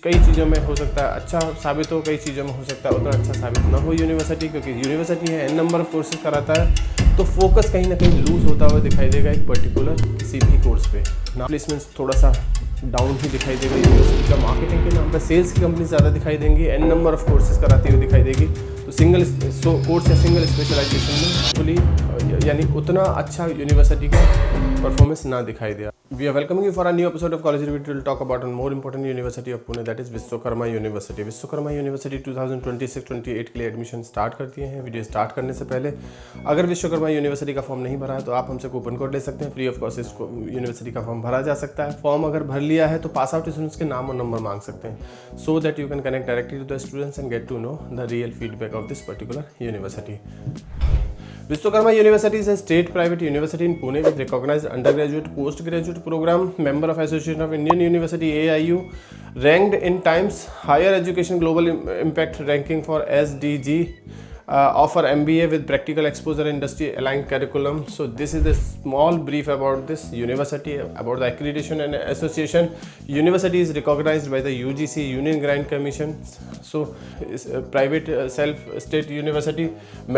कई चीज़ों में हो सकता है अच्छा साबित हो, कई चीज़ों में हो सकता है उतना अच्छा साबित ना हो यूनिवर्सिटी, क्योंकि यूनिवर्सिटी है n नंबर ऑफ कोर्सेज कराता है, तो फोकस कहीं ना कहीं लूज होता हुआ दिखाई देगा एक पर्टिकुलर किसी भी कोर्स पे। ना प्लेसमेंट्स थोड़ा सा डाउन ही दिखाई देगा यूनिवर्सिटी का, मार्केटिंग के नाम पर सेल्स की कंपनी ज़्यादा दिखाई देंगी, n नंबर ऑफ कोर्सेज कराती हुई दिखाई देगी, तो सिंगल कोर्स या सिंगल स्पेशलाइजेशन में फुली यानी उतना अच्छा यूनिवर्सिटी का परफॉर्मेंस ना दिखाई दिया। We are welcoming you for a new episode of College Review. We will talk about one more important university of Pune, that is Vishwakarma university. Vishwakarma university 2026-28 के लिए एडमिशन स्टार्ट कर दिए हैं। वीडियो स्टार्ट करने से पहले अगर विश्वकर्मा यूनिवर्सिटी का फॉर्म नहीं भरा है तो आप हमसे कूपन कोड ले सकते हैं, फ्री ऑफ कॉस्ट इसको यूनिवर्सिटी का फॉर्म भरा जा सकता है। फॉर्म अगर भर लिया है तो पास आउट स्टूडेंट्स के नाम और नंबर मांग सकते हैं, so that you can connect directly to the students and get to know the real feedback of this particular university. Vishwakarma University is a state private university in Pune with recognized undergraduate, postgraduate program, member of Association of Indian University AIU, ranked in Times Higher Education Global Impact ranking for SDG, offer MBA with practical exposure industry aligned curriculum. So this is the small brief about this university, about the accreditation and association. University is recognized by the UGC, Union Grant Commission. So is a private self state university,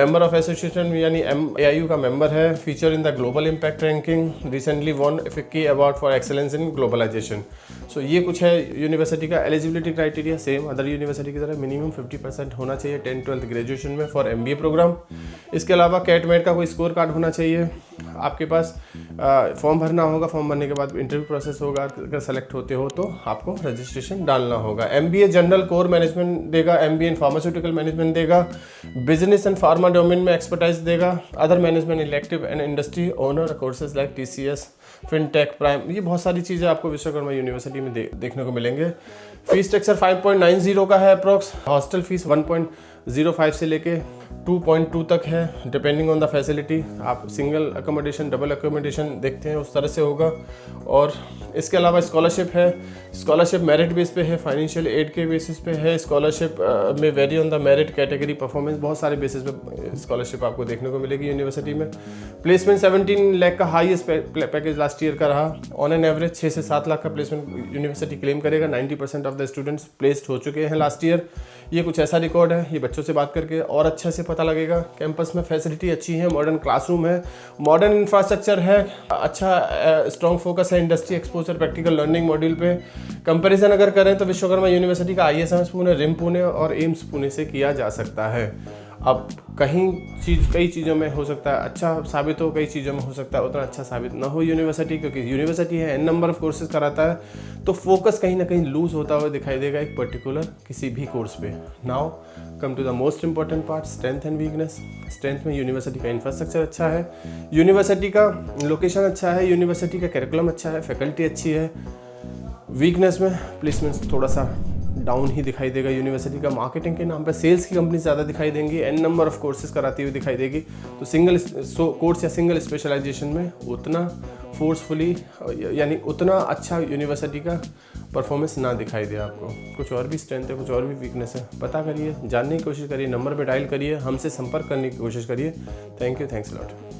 member of association यानी AIU का member है, feature in the global impact ranking, recently won FICCI award for excellence in globalization. So ये कुछ है university का। Eligibility criteria same other university की तरह minimum 50% होना चाहिए 10th-12th ग्रेजुएशन में फॉर MBA प्रोग्राम। इसके अलावा कैट मेट का कोई स्कोर कार्ड होना चाहिए आपके पास। फॉर्म भरना होगा, फॉर्म भरने के बाद इंटरव्यू प्रोसेस होगा, अगर सेलेक्ट होते हो तो आपको रजिस्ट्रेशन डालना होगा। MBA जनरल कोर मैनेजमेंट देगा, MBA इन फार्मास्यूटिकल मैनेजमेंट देगा, बिजनेस एंड फार्मा डोमेन में एक्सपर्टाइज देगा, other management elective and industry owner courses like TCS, fintech, prime, ये बहुत सारी चीज़ें आपको विश्वकर्मा यूनिवर्सिटी में देखने को मिलेंगे। फीस स्ट्रक्चर 5.90 का है अप्रॉक्स, हॉस्टल फीस 1.05 से लेके 2.2 तक है डिपेंडिंग ऑन द फैसिलिटी। आप सिंगल अकोमोडेशन, डबल अकोमोडेशन देखते हैं उस तरह से होगा। और इसके अलावा स्कॉलरशिप है, स्कॉलरशिप मेरिट बेस पे है, फाइनेंशियल एड के बेसिस पे है। स्कॉलरशिप में very on the merit, category, performance, बहुत सारे बेसिस पे स्कॉलरशिप आपको देखने को मिलेगी यूनिवर्सिटी में। प्लेसमेंट 17 लाख का हाईएस्ट पैकेज लास्ट ईयर का रहा। ऑन एन एवरेज 6 से 7 लाख का प्लेसमेंट यूनिवर्सिटी क्लेम करेगा। 90% ऑफ द स्टूडेंट्स प्लेस्ड हो चुके हैं लास्ट ईयर। ये कुछ ऐसा रिकॉर्ड है, ये बच्चों से बात करके और अच्छे से पता लगेगा। कैंपस में फैसिलिटी अच्छी है, मॉडर्न क्लासरूम है, मॉडर्न इंफ्रास्ट्रक्चर है, अच्छा स्ट्रॉन्ग फोकस है industry exposure, practical learning module पे। कंपैरिजन अगर करें तो विश्वकर्मा यूनिवर्सिटी का ISMS पुणे, रिम पुणे और एम्स पुणे से किया जा सकता है। अब कई चीज़ों में हो सकता है अच्छा साबित हो, कई चीज़ों में हो सकता है उतना अच्छा साबित ना हो यूनिवर्सिटी, क्योंकि यूनिवर्सिटी है n नंबर ऑफ कोर्सेज कराता है, तो फोकस कहीं ना कहीं लूज होता हुआ दिखाई देगा एक पर्टिकुलर किसी भी कोर्स पे। Now come to the most important part, strength and weakness. Strength में यूनिवर्सिटी का इंफ्रास्ट्रक्चर अच्छा है, यूनिवर्सिटी का लोकेशन अच्छा है, यूनिवर्सिटी का करिकुलम अच्छा है, फैकल्टी अच्छी है। वीकनेस में प्लेसमेंट्स थोड़ा सा डाउन ही दिखाई देगा यूनिवर्सिटी का, मार्केटिंग के नाम पे सेल्स की कंपनी ज़्यादा दिखाई देंगी, n नंबर ऑफ कोर्सेज कराती हुई दिखाई देगी, तो सिंगल कोर्स या सिंगल स्पेशलाइजेशन में उतना फोर्सफुली यानी उतना अच्छा यूनिवर्सिटी का परफॉर्मेंस ना दिखाई दे आपको। कुछ और भी स्ट्रेंथ है, कुछ और भी वीकनेस है, पता करिए, जानने की कोशिश करिए, नंबर पे डायल करिए, हमसे संपर्क करने की कोशिश करिए। Thank you, thanks lot.